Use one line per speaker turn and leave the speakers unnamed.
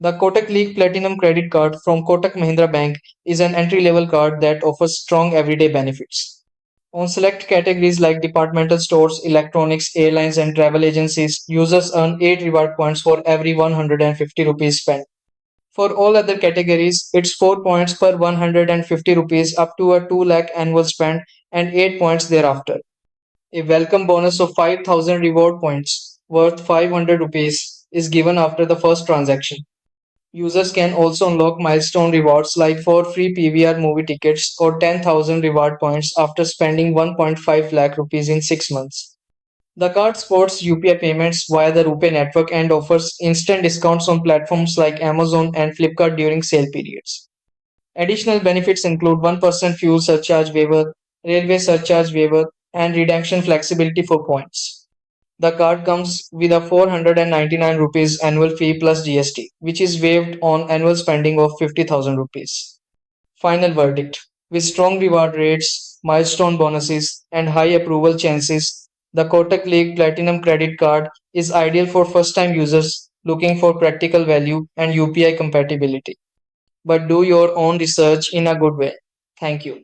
The Kotak League Platinum Credit Card from Kotak Mahindra Bank is an entry-level card that offers strong everyday benefits. On select categories like departmental stores, electronics, airlines, and travel agencies, users earn 8 reward points for every 150 rupees spent. For all other categories, it's 4 points per 150 rupees up to a 2 lakh annual spend and 8 points thereafter. A welcome bonus of 5,000 reward points worth 500 rupees is given after the first transaction. Users can also unlock milestone rewards like 4 free PVR movie tickets or 10,000 reward points after spending 1.5 lakh rupees in 6 months. The card supports UPI payments via the RuPay network and offers instant discounts on platforms like Amazon and Flipkart during sale periods. Additional benefits include 1% fuel surcharge waiver, railway surcharge waiver, and redemption flexibility for points. The card comes with a 499 rupees annual fee plus GST, which is waived on annual spending of 50,000 rupees. Final verdict: with strong reward rates, milestone bonuses, and high approval chances, the Kotak League Platinum Credit Card is ideal for first time users looking for practical value and UPI compatibility. But do your own research in a good way. Thank you.